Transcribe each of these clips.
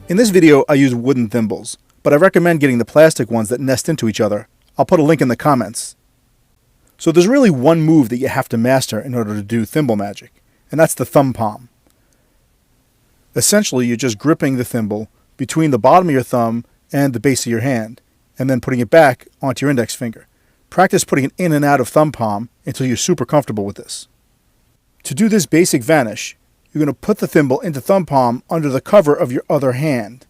In this video, I use wooden thimbles, but I recommend getting the plastic ones that nest into each other. I'll put a link in the comments. So there's really one move that you have to master in order to do thimble magic, and that's the thumb palm. Essentially, you're just gripping the thimble between the bottom of your thumb and the base of your hand, and then putting it back onto your index finger. Practice putting it in and out of thumb palm until you're super comfortable with this. To do this basic vanish, you're going to put the thimble into thumb palm under the cover of your other hand,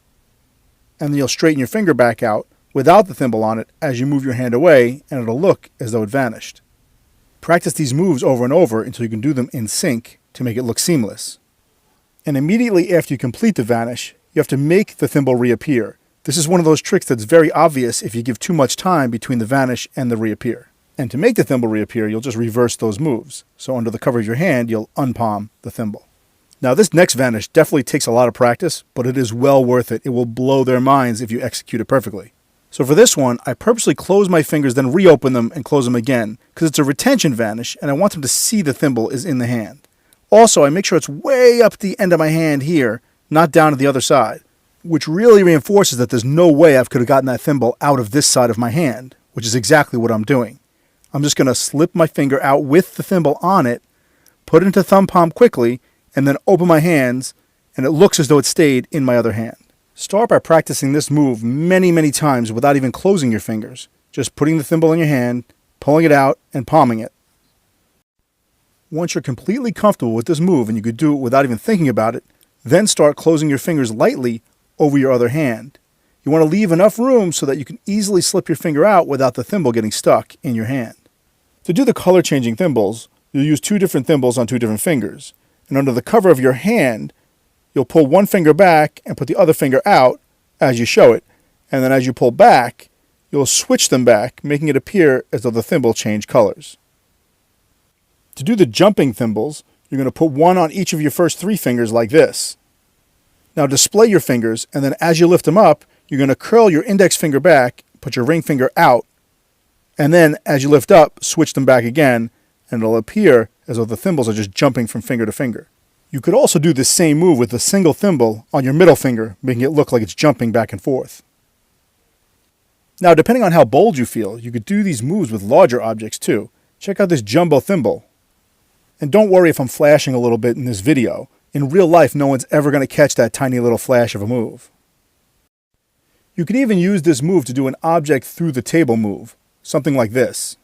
and then you'll straighten your finger back out without the thimble on it as you move your hand away, and it'll look as though it vanished. Practice these moves over and over until you can do them in sync to make it look seamless. And immediately after you complete the vanish, you have to make the thimble reappear. This is one of those tricks that's very obvious if you give too much time between the vanish and the reappear. And to make the thimble reappear, you'll just reverse those moves. So under the cover of your hand, you'll unpalm the thimble. Now this next vanish definitely takes a lot of practice, but it is well worth it. It will blow their minds if you execute it perfectly. So for this one, I purposely close my fingers, then reopen them and close them again, because it's a retention vanish, and I want them to see the thimble is in the hand. Also, I make sure it's way up at the end of my hand here, not down at the other side, which really reinforces that there's no way I could have gotten that thimble out of this side of my hand, which is exactly what I'm doing. I'm just going to slip my finger out with the thimble on it, put it into thumb palm quickly, and then open my hands, and it looks as though it stayed in my other hand. Start by practicing this move many times without even closing your fingers. Just putting the thimble in your hand, pulling it out, and palming it. Once you're completely comfortable with this move, and you could do it without even thinking about it, then start closing your fingers lightly over your other hand. You want to leave enough room so that you can easily slip your finger out without the thimble getting stuck in your hand. To do the color changing thimbles, you'll use two different thimbles on two different fingers. And under the cover of your hand, you'll pull one finger back and put the other finger out as you show it. And then as you pull back, you'll switch them back, making it appear as though the thimble changed colors. To do the jumping thimbles, you're going to put one on each of your first three fingers like this. Now display your fingers, and then as you lift them up, you're going to curl your index finger back, put your ring finger out, and then as you lift up, switch them back again, and it'll appear as though the thimbles are just jumping from finger to finger. You could also do this same move with a single thimble on your middle finger, making it look like it's jumping back and forth. Now, depending on how bold you feel, you could do these moves with larger objects too. Check out this jumbo thimble. And don't worry if I'm flashing a little bit in this video. In real life, no one's ever going to catch that tiny little flash of a move. You could even use this move to do an object through the table move, something like this.